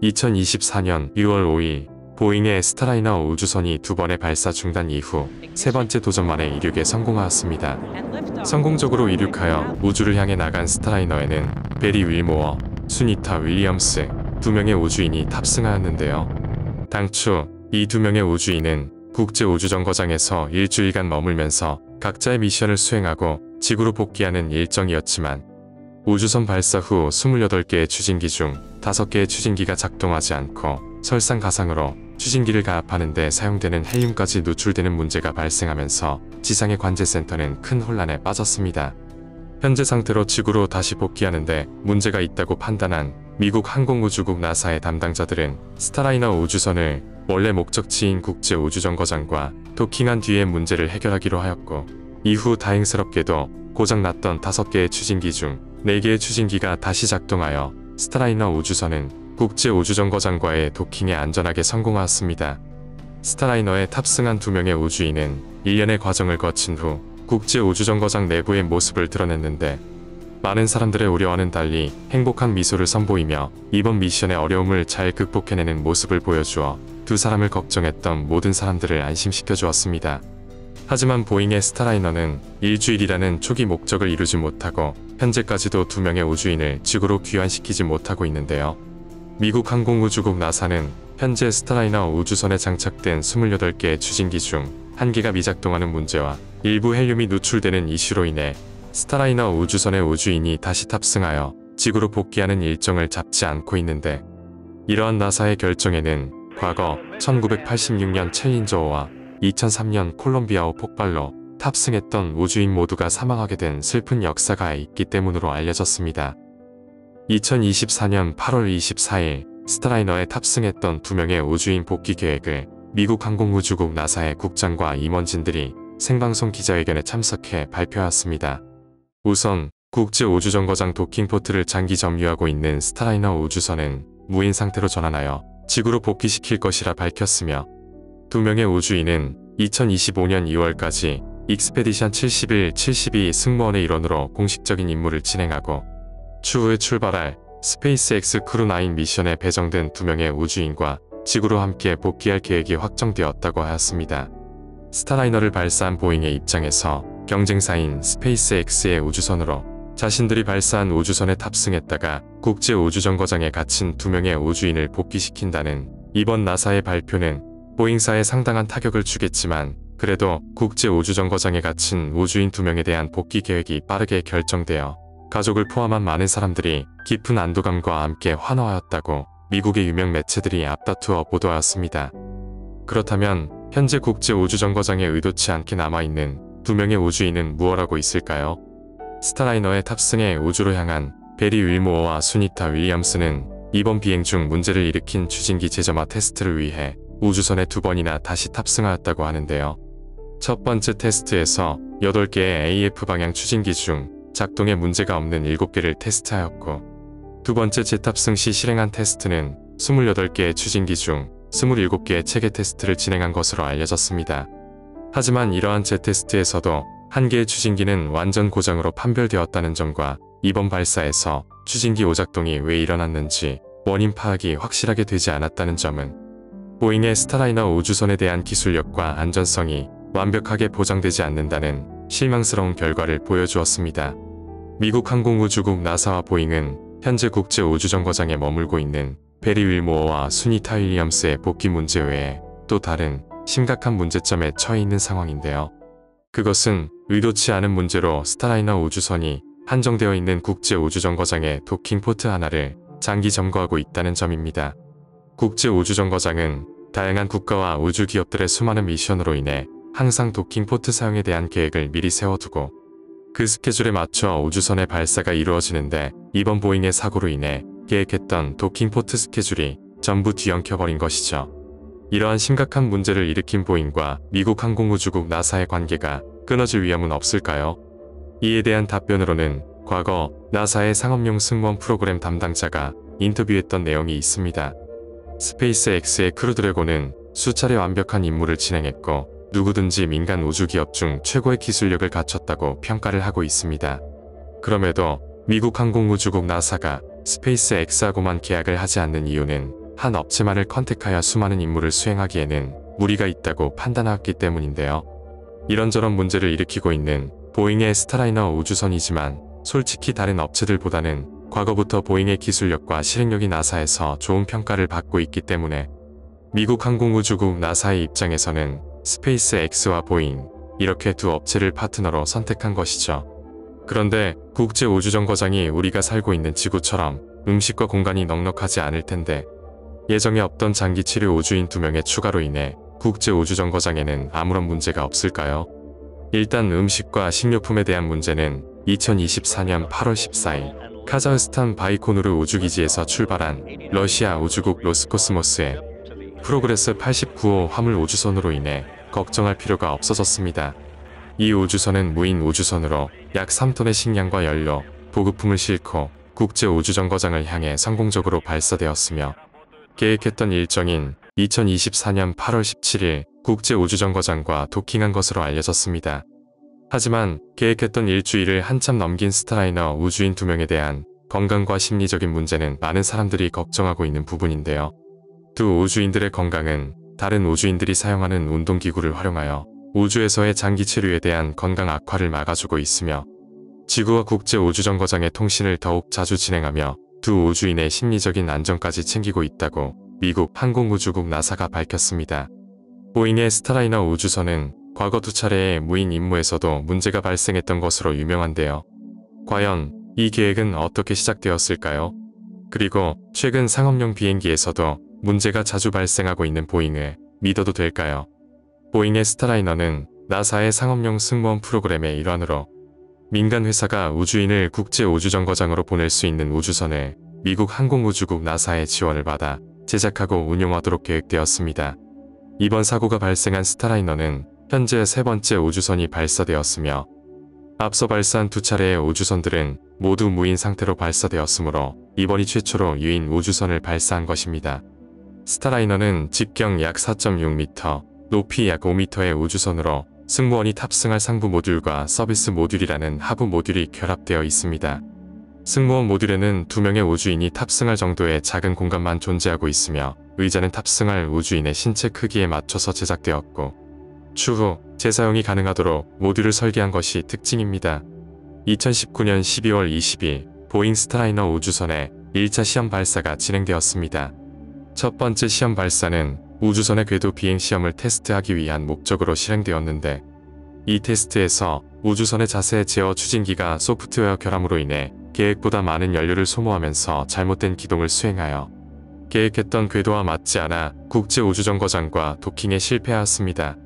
2024년 6월 5일 보잉의 스타라이너 우주선이 두 번의 발사 중단 이후 세 번째 도전만에 이륙에 성공하였습니다. 성공적으로 이륙하여 우주를 향해 나간 스타라이너에는 베리 윌모어, 수니타 윌리엄스 두 명의 우주인이 탑승하였는데요. 당초 이 두 명의 우주인은 국제우주정거장에서 일주일간 머물면서 각자의 미션을 수행하고 지구로 복귀하는 일정이었지만 우주선 발사 후 28개의 추진기 중 5개의 추진기가 작동하지 않고 설상가상으로 추진기를 가압하는 데 사용되는 헬륨까지 노출되는 문제가 발생하면서 지상의 관제센터는 큰 혼란에 빠졌습니다. 현재 상태로 지구로 다시 복귀하는데 문제가 있다고 판단한 미국 항공우주국 나사의 담당자들은 스타라이너 우주선을 원래 목적지인 국제우주정거장과 도킹한 뒤에 문제를 해결하기로 하였고, 이후 다행스럽게도 고장났던 5개의 추진기 중 4개의 추진기가 다시 작동하여 스타라이너 우주선은 국제우주정거장과의 도킹에 안전하게 성공하였습니다. 스타라이너에 탑승한 2명의 우주인은 1년의 과정을 거친 후 국제우주정거장 내부의 모습을 드러냈는데, 많은 사람들의 우려와는 달리 행복한 미소를 선보이며 이번 미션의 어려움을 잘 극복해내는 모습을 보여주어 두 사람을 걱정했던 모든 사람들을 안심시켜 주었습니다. 하지만 보잉의 스타라이너는 일주일이라는 초기 목적을 이루지 못하고 현재까지도 2명의 우주인을 지구로 귀환시키지 못하고 있는데요. 미국 항공우주국 나사는 현재 스타라이너 우주선에 장착된 28개의 추진기 중 1개가 미작동하는 문제와 일부 헬륨이 누출되는 이슈로 인해 스타라이너 우주선의 우주인이 다시 탑승하여 지구로 복귀하는 일정을 잡지 않고 있는데, 이러한 나사의 결정에는 과거 1986년 챌린저호와 2003년 콜롬비아호 폭발로 탑승했던 우주인 모두가 사망하게 된 슬픈 역사가 있기 때문으로 알려졌습니다. 2024년 8월 24일 스타라이너에 탑승했던 2명의 우주인 복귀 계획을 미국 항공우주국 나사의 국장과 임원진들이 생방송 기자회견에 참석해 발표하였습니다. 우선 국제우주정거장 도킹포트를 장기 점유하고 있는 스타라이너 우주선은 무인 상태로 전환하여 지구로 복귀시킬 것이라 밝혔으며, 2명의 우주인은 2025년 2월까지 익스페디션 71, 72 승무원의 일원으로 공식적인 임무를 진행하고, 추후에 출발할 스페이스X 크루9 미션에 배정된 2명의 우주인과 지구로 함께 복귀할 계획이 확정되었다고 하였습니다. 스타라이너를 발사한 보잉의 입장에서 경쟁사인 스페이스X의 우주선으로 자신들이 발사한 우주선에 탑승했다가 국제우주정거장에 갇힌 2명의 우주인을 복귀시킨다는 이번 나사의 발표는 보잉사에 상당한 타격을 주겠지만, 그래도 국제우주정거장에 갇힌 우주인 2명에 대한 복귀 계획이 빠르게 결정되어 가족을 포함한 많은 사람들이 깊은 안도감과 함께 환호하였다고 미국의 유명 매체들이 앞다투어 보도하였습니다. 그렇다면 현재 국제우주정거장에 의도치 않게 남아있는 2명의 우주인은 무엇 하고 있을까요? 스타라이너에 탑승해 우주로 향한 베리 윌모어와 수니타 윌리엄스는 이번 비행 중 문제를 일으킨 추진기 제점화 테스트를 위해 우주선에 2번이나 다시 탑승하였다고 하는데요. 첫 번째 테스트에서 8개의 AF 방향 추진기 중 작동에 문제가 없는 7개를 테스트하였고, 두 번째 재탑승 시 실행한 테스트는 28개의 추진기 중 27개의 체계 테스트를 진행한 것으로 알려졌습니다. 하지만 이러한 재테스트에서도 1개의 추진기는 완전 고장으로 판별되었다는 점과 이번 발사에서 추진기 오작동이 왜 일어났는지 원인 파악이 확실하게 되지 않았다는 점은 보잉의 스타라이너 우주선에 대한 기술력과 안전성이 완벽하게 보장되지 않는다는 실망스러운 결과를 보여주었습니다. 미국 항공우주국 나사와 보잉은 현재 국제우주정거장에 머물고 있는 베리 윌모어와 수니타 윌리엄스의 복귀 문제 외에 또 다른 심각한 문제점에 처해 있는 상황인데요. 그것은 의도치 않은 문제로 스타라이너 우주선이 한정되어 있는 국제우주정거장의 도킹포트 하나를 장기 점거하고 있다는 점입니다. 국제우주정거장은 다양한 국가와 우주기업들의 수많은 미션으로 인해 항상 도킹포트 사용에 대한 계획을 미리 세워두고 그 스케줄에 맞춰 우주선의 발사가 이루어지는데, 이번 보잉의 사고로 인해 계획했던 도킹포트 스케줄이 전부 뒤엉켜버린 것이죠. 이러한 심각한 문제를 일으킨 보잉과 미국 항공우주국 나사의 관계가 끊어질 위험은 없을까요? 이에 대한 답변으로는 과거 나사의 상업용 승무원 프로그램 담당자가 인터뷰했던 내용이 있습니다. 스페이스X의 크루드래곤은 수차례 완벽한 임무를 진행했고 누구든지 민간 우주기업 중 최고의 기술력을 갖췄다고 평가를 하고 있습니다. 그럼에도 미국 항공우주국 나사가 스페이스X하고만 계약을 하지 않는 이유는 한 업체만을 컨택하여 수많은 임무를 수행하기에는 무리가 있다고 판단하였기 때문인데요. 이런저런 문제를 일으키고 있는 보잉의 스타라이너 우주선이지만 솔직히 다른 업체들보다는 과거부터 보잉의 기술력과 실행력이 나사에서 좋은 평가를 받고 있기 때문에 미국 항공우주국 나사의 입장에서는 스페이스 X와 보잉 이렇게 두 업체를 파트너로 선택한 것이죠. 그런데 국제우주정거장이 우리가 살고 있는 지구처럼 음식과 공간이 넉넉하지 않을 텐데 예정에 없던 장기치료 우주인 2명의 추가로 인해 국제우주정거장에는 아무런 문제가 없을까요? 일단 음식과 식료품에 대한 문제는 2024년 8월 14일 카자흐스탄 바이코누르 우주기지에서 출발한 러시아 우주국 로스코스모스의 프로그레스 89호 화물 우주선으로 인해 걱정할 필요가 없어졌습니다. 이 우주선은 무인 우주선으로 약 3톤의 식량과 연료, 보급품을 싣고 국제우주정거장을 향해 성공적으로 발사되었으며 계획했던 일정인 2024년 8월 17일 국제우주정거장과 도킹한 것으로 알려졌습니다. 하지만 계획했던 일주일을 한참 넘긴 스타라이너 우주인 2명에 대한 건강과 심리적인 문제는 많은 사람들이 걱정하고 있는 부분인데요. 두 우주인들의 건강은 다른 우주인들이 사용하는 운동기구를 활용하여 우주에서의 장기 치료에 대한 건강 악화를 막아주고 있으며 지구와 국제우주정거장의 통신을 더욱 자주 진행하며 두 우주인의 심리적인 안정까지 챙기고 있다고 미국 항공우주국 나사가 밝혔습니다. 보잉의 스타라이너 우주선은 과거 2차례의 무인 임무에서도 문제가 발생했던 것으로 유명한데요. 과연 이 계획은 어떻게 시작되었을까요? 그리고 최근 상업용 비행기에서도 문제가 자주 발생하고 있는 보잉을 믿어도 될까요? 보잉의 스타라이너는 나사의 상업용 승무원 프로그램의 일환으로 민간 회사가 우주인을 국제우주정거장으로 보낼 수 있는 우주선을 미국 항공우주국 나사의 지원을 받아 제작하고 운용하도록 계획되었습니다. 이번 사고가 발생한 스타라이너는 현재 3번째 우주선이 발사되었으며 앞서 발사한 2차례의 우주선들은 모두 무인 상태로 발사되었으므로 이번이 최초로 유인 우주선을 발사한 것입니다. 스타라이너는 직경 약 4.6m, 높이 약 5m의 우주선으로 승무원이 탑승할 상부 모듈과 서비스 모듈이라는 하부 모듈이 결합되어 있습니다. 승무원 모듈에는 2명의 우주인이 탑승할 정도의 작은 공간만 존재하고 있으며 의자는 탑승할 우주인의 신체 크기에 맞춰서 제작되었고 추후 재사용이 가능하도록 모듈을 설계한 것이 특징입니다. 2019년 12월 20일 보잉 스타라이너 우주선의 1차 시험 발사가 진행되었습니다. 첫 번째 시험 발사는 우주선의 궤도 비행 시험을 테스트하기 위한 목적으로 실행되었는데 이 테스트에서 우주선의 자세 제어 추진기가 소프트웨어 결함으로 인해 계획보다 많은 연료를 소모하면서 잘못된 기동을 수행하여 계획했던 궤도와 맞지 않아 국제우주정거장과 도킹에 실패하였습니다.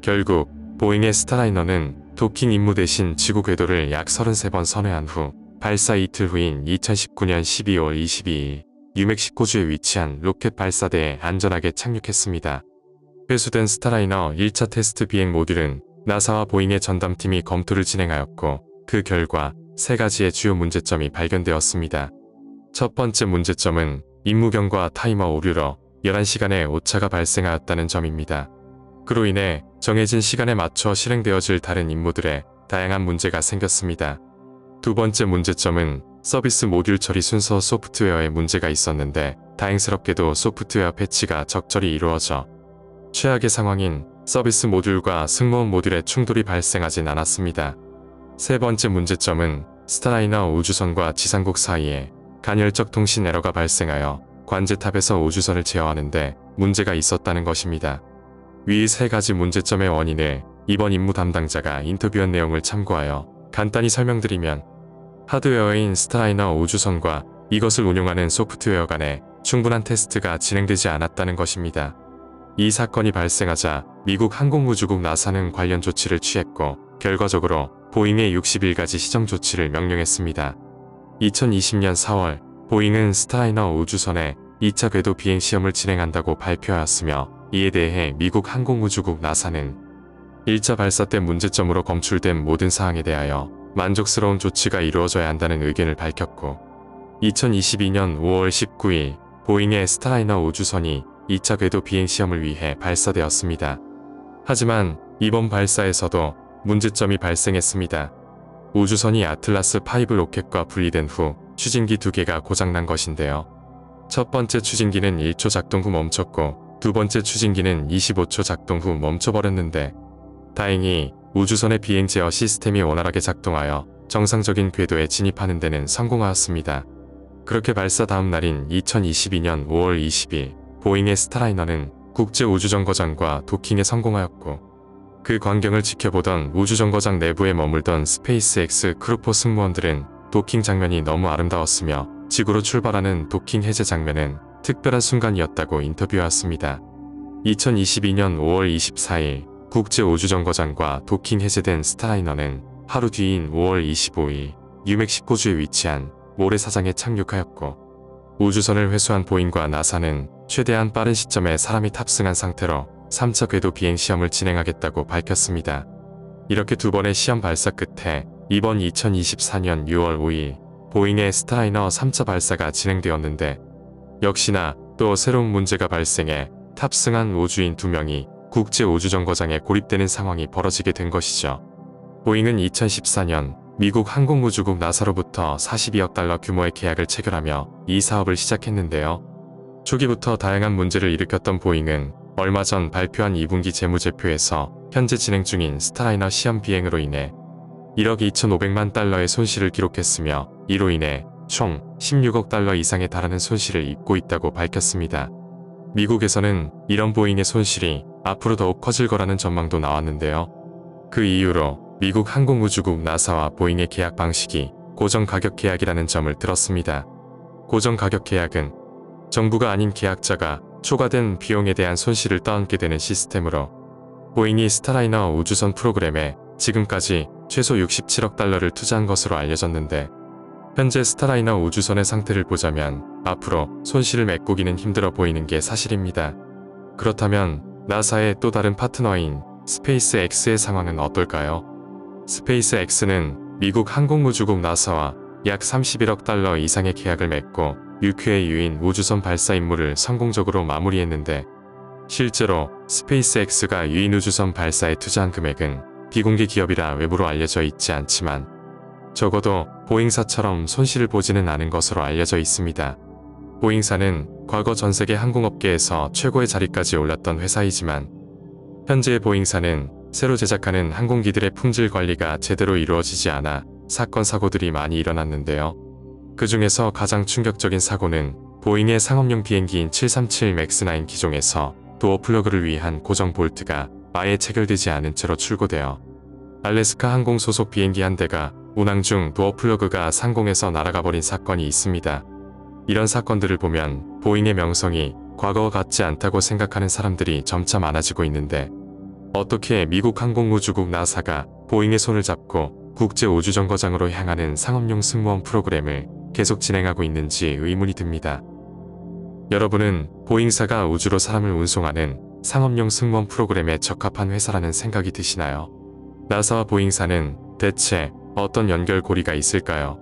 결국 보잉의 스타라이너는 도킹 임무 대신 지구 궤도를 약 33번 선회한 후 발사 이틀 후인 2019년 12월 22일 뉴멕시코주에 위치한 로켓 발사대에 안전하게 착륙했습니다. 회수된 스타라이너 1차 테스트 비행 모듈은 나사와 보잉의 전담팀이 검토를 진행하였고 그 결과 3가지의 주요 문제점이 발견되었습니다. 첫 번째 문제점은 임무경과 타이머 오류로 11시간의 오차가 발생하였다는 점입니다. 그로 인해 정해진 시간에 맞춰 실행되어질 다른 임무들에 다양한 문제가 생겼습니다. 두 번째 문제점은 서비스 모듈 처리 순서 소프트웨어에 문제가 있었는데 다행스럽게도 소프트웨어 패치가 적절히 이루어져 최악의 상황인 서비스 모듈과 승무원 모듈에 충돌이 발생하진 않았습니다. 세 번째 문제점은 스타라이너 우주선과 지상국 사이에 간헐적 통신 에러가 발생하여 관제탑에서 우주선을 제어하는데 문제가 있었다는 것입니다. 위 3가지 문제점의 원인을 이번 임무 담당자가 인터뷰한 내용을 참고하여 간단히 설명드리면 하드웨어인 스타라이너 우주선과 이것을 운용하는 소프트웨어 간에 충분한 테스트가 진행되지 않았다는 것입니다. 이 사건이 발생하자 미국 항공우주국 나사는 관련 조치를 취했고 결과적으로 보잉의 60일까지 시정 조치를 명령했습니다. 2020년 4월 보잉은 스타라이너 우주선의 2차 궤도 비행 시험을 진행한다고 발표하였으며 이에 대해 미국 항공우주국 나사는 1차 발사 때 문제점으로 검출된 모든 사항에 대하여 만족스러운 조치가 이루어져야 한다는 의견을 밝혔고 2022년 5월 19일 보잉의 스타라이너 우주선이 2차 궤도 비행 시험을 위해 발사되었습니다. 하지만 이번 발사에서도 문제점이 발생했습니다. 우주선이 아틀라스 5 로켓과 분리된 후 추진기 2개가 고장난 것인데요. 첫 번째 추진기는 1초 작동 후 멈췄고 두 번째 추진기는 25초 작동 후 멈춰버렸는데 다행히 우주선의 비행 제어 시스템이 원활하게 작동하여 정상적인 궤도에 진입하는 데는 성공하였습니다. 그렇게 발사 다음 날인 2022년 5월 20일 보잉의 스타라이너는 국제우주정거장과 도킹에 성공하였고 그 광경을 지켜보던 우주정거장 내부에 머물던 스페이스X 크루포 승무원들은 도킹 장면이 너무 아름다웠으며 지구로 출발하는 도킹 해제 장면은 특별한 순간이었다고 인터뷰하였습니다. 2022년 5월 24일 국제우주정거장과 도킹 해제된 스타라이너는 하루 뒤인 5월 25일 뉴멕시코주에 위치한 모래사장에 착륙하였고 우주선을 회수한 보잉과 나사는 최대한 빠른 시점에 사람이 탑승한 상태로 3차 궤도 비행 시험을 진행하겠다고 밝혔습니다. 이렇게 두 번의 시험 발사 끝에 이번 2024년 6월 5일 보잉의 스타라이너 3차 발사가 진행되었는데 역시나 또 새로운 문제가 발생해 탑승한 우주인 2명이 국제우주정거장에 고립되는 상황이 벌어지게 된 것이죠. 보잉은 2014년 미국 항공우주국 나사로부터 42억 달러 규모의 계약을 체결하며 이 사업을 시작했는데요. 초기부터 다양한 문제를 일으켰던 보잉은 얼마 전 발표한 2분기 재무제표에서 현재 진행 중인 스타라이너 시험 비행으로 인해 1억 2,500만 달러의 손실을 기록했으며 이로 인해 총 16억 달러 이상에 달하는 손실을 입고 있다고 밝혔습니다. 미국에서는 이런 보잉의 손실이 앞으로 더욱 커질 거라는 전망도 나왔는데요. 그 이유로 미국 항공우주국 나사와 보잉의 계약 방식이 고정가격 계약이라는 점을 들었습니다. 고정가격 계약은 정부가 아닌 계약자가 초과된 비용에 대한 손실을 떠안게 되는 시스템으로 보잉이 스타라이너 우주선 프로그램에 지금까지 최소 67억 달러를 투자한 것으로 알려졌는데 현재 스타라이너 우주선의 상태를 보자면 앞으로 손실을 메꾸기는 힘들어 보이는 게 사실입니다. 그렇다면 나사의 또 다른 파트너인 스페이스X의 상황은 어떨까요? 스페이스X는 미국 항공우주국 나사와 약 31억 달러 이상의 계약을 맺고 6회 유인 우주선 발사 임무를 성공적으로 마무리했는데 실제로 스페이스X가 유인 우주선 발사에 투자한 금액은 비공개 기업이라 외부로 알려져 있지 않지만 적어도 보잉사처럼 손실을 보지는 않은 것으로 알려져 있습니다. 보잉사는 과거 전세계 항공업계에서 최고의 자리까지 올랐던 회사이지만 현재의 보잉사는 새로 제작하는 항공기들의 품질 관리가 제대로 이루어지지 않아 사건 사고들이 많이 일어났는데요. 그 중에서 가장 충격적인 사고는 보잉의 상업용 비행기인 737 맥스9 기종에서 도어 플러그를 위한 고정 볼트가 아예 체결되지 않은 채로 출고되어 알래스카 항공 소속 비행기 한 대가 운항 중 도어 플러그가 상공에서 날아가 버린 사건이 있습니다. 이런 사건들을 보면 보잉의 명성이 과거와 같지 않다고 생각하는 사람들이 점차 많아지고 있는데 어떻게 미국 항공우주국 나사가 보잉의 손을 잡고 국제우주정거장으로 향하는 상업용 승무원 프로그램을 계속 진행하고 있는지 의문이 듭니다. 여러분은 보잉사가 우주로 사람을 운송하는 상업용 승무원 프로그램에 적합한 회사라는 생각이 드시나요? 나사와 보잉사는 대체 어떤 연결고리가 있을까요?